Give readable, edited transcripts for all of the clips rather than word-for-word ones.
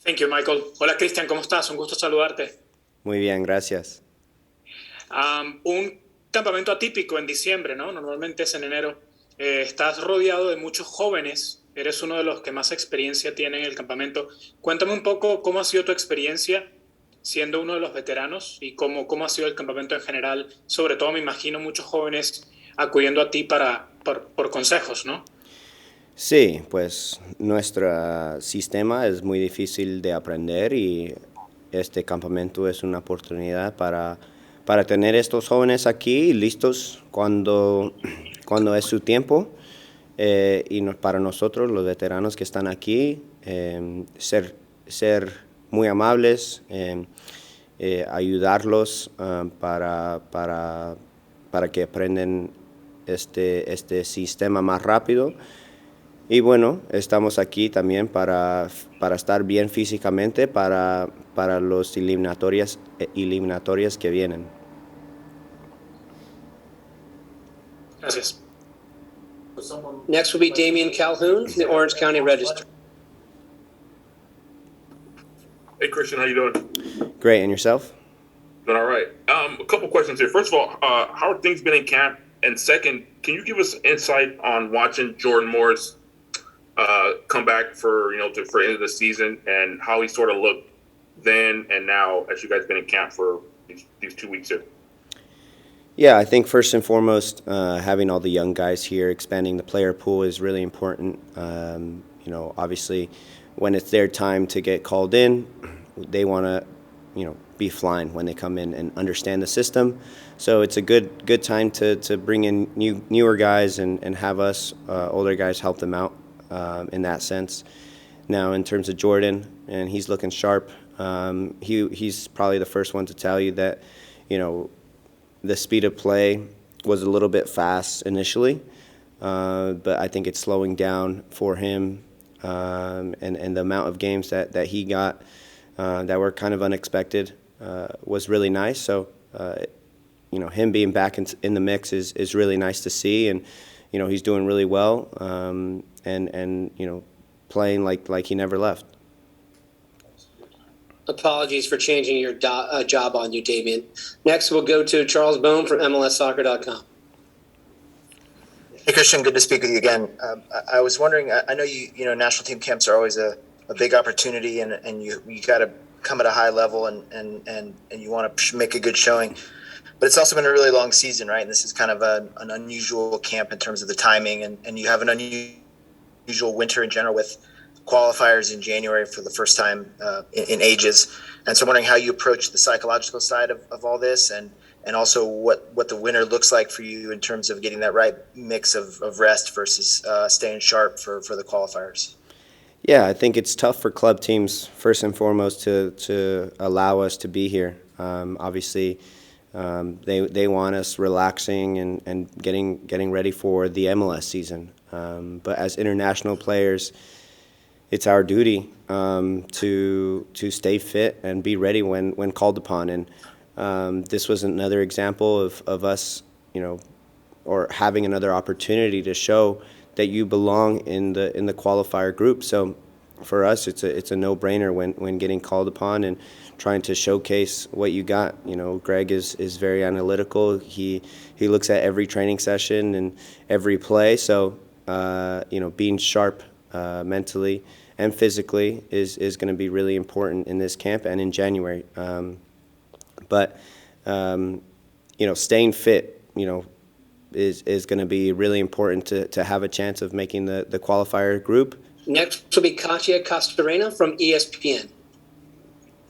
Thank you, Michael. Hola, Cristian, ¿cómo estás? Un gusto saludarte. Muy bien, gracias. Un campamento atípico en diciembre, ¿no? Normalmente es en enero. Estás rodeado de muchos jóvenes. Eres uno de los que más experiencia tienen en el campamento. Cuéntame un poco cómo ha sido tu experiencia siendo uno de los veteranos y cómo ha sido el campamento en general. Sobre todo, me imagino muchos jóvenes acudiendo a ti por consejos, ¿no? Sí, pues nuestro sistema es muy difícil de aprender y este campamento es una oportunidad para tener estos jóvenes aquí listos cuando es su tiempo para nosotros, los veteranos que están aquí, ser muy amables, ayudarlos para que aprendan este sistema más rápido. Y bueno, estamos aquí también para estar bien físicamente para los eliminatorias que vienen. Gracias. Next will be Damian Calhoun from the Orange County Register. Hey, Christian, how you doing? Great, and yourself? Doing all right. A couple questions here. First of all, how are things been in camp? And second, can you give us insight on watching Jordan Morris come back for for the end of the season and how he sort of looked then and now as you guys been in camp for these 2 weeks here? Yeah, I think first and foremost, having all the young guys here, expanding the player pool is really important. Obviously, when it's their time to get called in, they want to, be flying when they come in and understand the system. So it's a good time to bring in newer guys and have us older guys help them out in that sense. Now, in terms of Jordan, and he's looking sharp. He's probably the first one to tell you that, the speed of play was a little bit fast initially, but I think it's slowing down for him, and the amount of games that he got that were kind of unexpected was really nice. So, him being back in the mix is really nice to see, and he's doing really well, and playing like he never left. Apologies for changing your job on you, Damian. Next, we'll go to Charles Bone from MLSsoccer.com. Hey, Christian, good to speak with you again. I was wondering, I know national team camps are always a big opportunity, and you got to come at a high level and you want to make a good showing. But it's also been a really long season, right? And this is kind of an unusual camp in terms of the timing, and you have an unusual winter in general with qualifiers in January for the first time in ages. And so I'm wondering how you approach the psychological side of all this, and also what the winter looks like for you in terms of getting that right mix of rest versus staying sharp for the qualifiers. Yeah, I think it's tough for club teams, first and foremost, to allow us to be here. Obviously, they want us relaxing and getting ready for the MLS season. But as international players, it's our duty to stay fit and be ready when called upon. And this was another example of us, or having another opportunity to show that you belong in the qualifier group. So for us, it's a no-brainer when getting called upon and trying to showcase what you got. Greg is very analytical. He looks at every training session and every play. So being sharp mentally and physically is going to be really important in this camp and in January. But staying fit, is going to be really important to have a chance of making the qualifier group. Next will be Katia Castorena from ESPN.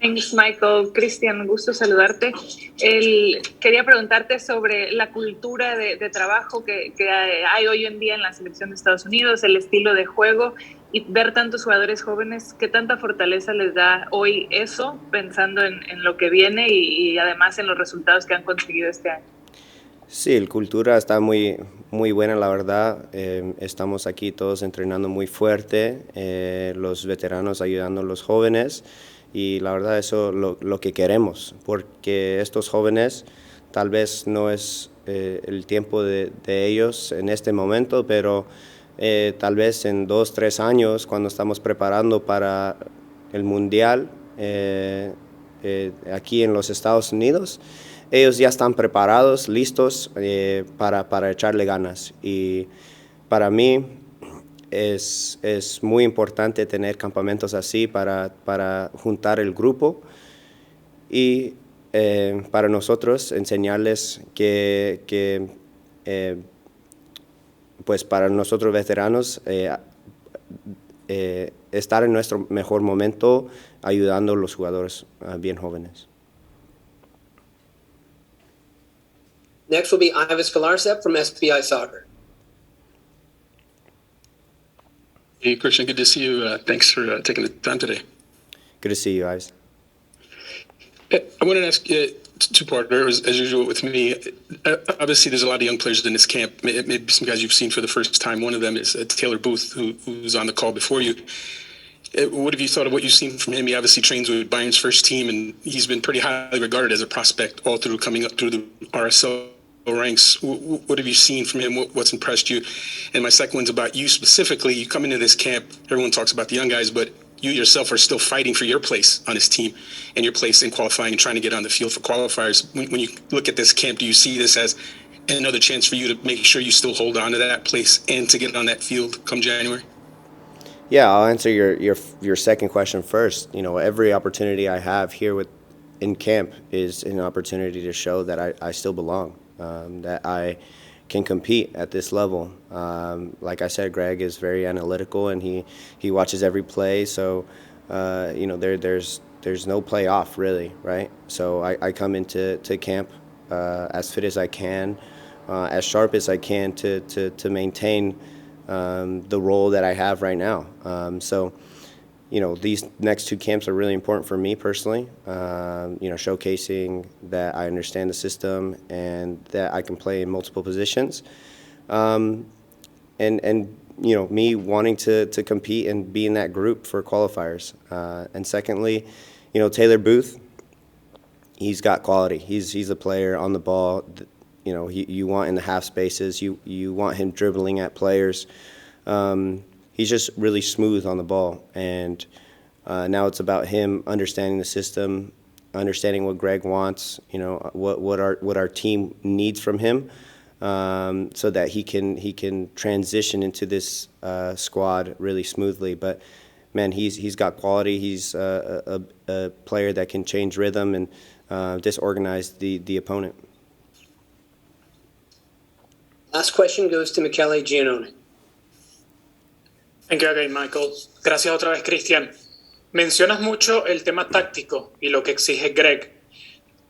Thanks, Michael. Cristian, gusto saludarte. Quería preguntarte sobre la cultura de trabajo que hay hoy en día en la selección de Estados Unidos, el estilo de juego y ver tantos jugadores jóvenes. ¿Qué tanta fortaleza les da hoy eso, pensando en lo que viene y además en los resultados que han conseguido este año? Sí, la cultura está muy buena, la verdad. Estamos aquí todos entrenando muy fuerte, los veteranos ayudando a los jóvenes, y la verdad eso es lo que queremos, porque estos jóvenes tal vez no es el tiempo de ellos en este momento, pero tal vez en 2-3 años, cuando estamos preparando para el Mundial aquí en los Estados Unidos, ellos ya están preparados, listos para echarle ganas. Y para mí es muy importante tener campamentos así para juntar el grupo y para nosotros enseñarles que pues para nosotros veteranos estar en nuestro mejor momento ayudando a los jugadores bien jóvenes. Next will be Ivis Galarcep from SBI Soccer. Hey, Cristian, good to see you. Thanks for taking the time today. Good to see you, Ives. I wanted to ask you two-parter, as usual with me. Obviously, there's a lot of young players in this camp. Maybe some guys you've seen for the first time. One of them is Taylor Booth, who's on the call before you. What have you thought of what you've seen from him? He obviously trains with Bayern's first team, and he's been pretty highly regarded as a prospect all through coming up through the RSL ranks. What have you seen from him? What's impressed you? And my second one's about you specifically. You come into this camp, everyone talks about the young guys, but you yourself are still fighting for your place on his team and your place in qualifying and trying to get on the field for qualifiers. When you look at this camp, do you see this as another chance for you to make sure you still hold on to that place and to get on that field come January? Yeah, I'll answer your second question first. You know, every opportunity I have here in camp is an opportunity to show that I still belong, that I can compete at this level. Like I said, Greg is very analytical and he watches every play. So you know, there's no play off really, right? So I come into camp as fit as I can, as sharp as I can to maintain the role that I have right now. So, you know, these next two camps are really important for me personally, you know, showcasing that I understand the system and that I can play in multiple positions. And you know, me wanting to compete and be in that group for qualifiers. And secondly, you know, Taylor Booth, he's got quality. He's a player on the ball. You know, you want in the half spaces. You want him dribbling at players. He's just really smooth on the ball. And now it's about him understanding the system, understanding what Greg wants. You know, what our team needs from him, so that he can transition into this squad really smoothly. But man, he's got quality. He's a player that can change rhythm and disorganize the opponent. Last question goes to Michele Giannone. Thank you again, Michael. Gracias otra vez, Cristian. Mencionas mucho el tema táctico y lo que exige Greg.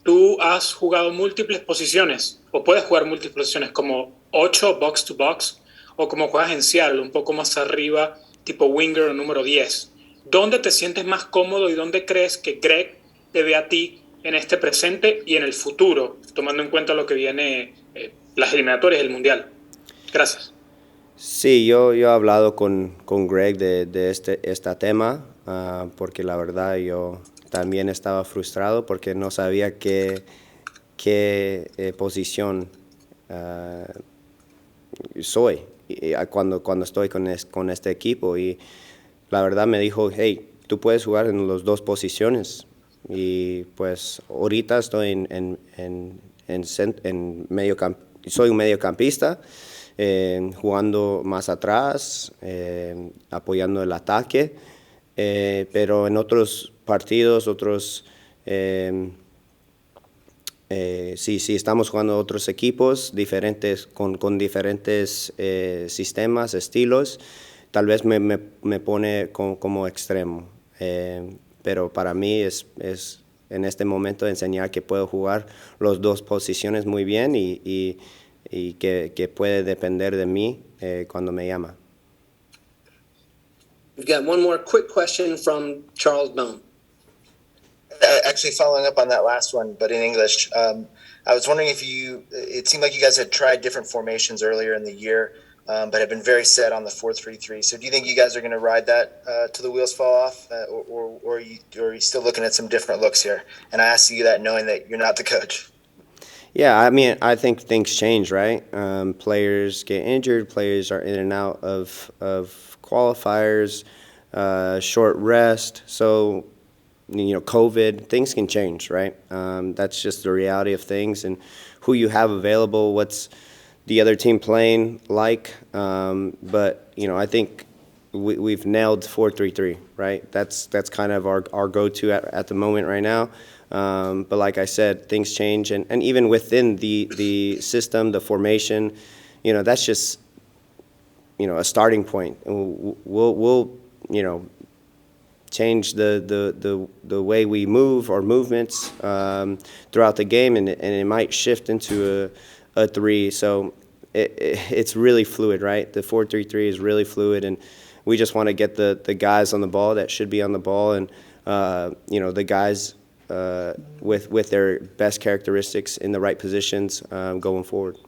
Tú has jugado múltiples posiciones, o puedes jugar múltiples posiciones, como 8 box to box, o como juegas en Seattle, un poco más arriba, tipo winger o número 10. ¿Dónde te sientes más cómodo y dónde crees que Greg te ve a ti en este presente y en el futuro, tomando en cuenta lo que viene, las eliminatorias del Mundial? Gracias. Sí, yo he hablado con Greg de este tema, porque la verdad yo también estaba frustrado porque no sabía qué posición soy cuando estoy con este equipo. Y la verdad me dijo, hey, tú puedes jugar en las dos posiciones. Y pues ahorita estoy en soy un mediocampista, jugando más atrás, apoyando el ataque, pero en otros partidos, sí, estamos jugando otros equipos diferentes, con diferentes sistemas, estilos, tal vez me pone como extremo, pero para mí es en este momento enseñar que puedo jugar las dos posiciones muy bien y que puede depender de mí cuando me llama. We've got one more quick question from Charles Bone. Actually, following up on that last one, but in English, I was wondering if it seemed like you guys had tried different formations earlier in the year, but have been very set on the 4-3-3. So do you think you guys are going to ride that till the wheels fall off, or are you still looking at some different looks here? And I ask you that knowing that you're not the coach. Yeah, I mean, I think things change, right? Players get injured, players are in and out of qualifiers. short rest. So, COVID, things can change, right? That's just the reality of things, and who you have available, what's the other team playing like. But, I think we've nailed 4-3-3, right? That's kind of our go-to at the moment right now. But like I said, things change, and even within the system, the formation, that's just, a starting point. And we'll change the way we move or movements throughout the game, and it might shift into a 3. So it's really fluid, right? The 4-3-3 is really fluid, and we just want to get the guys on the ball that should be on the ball, and the guys with their best characteristics in the right positions going forward.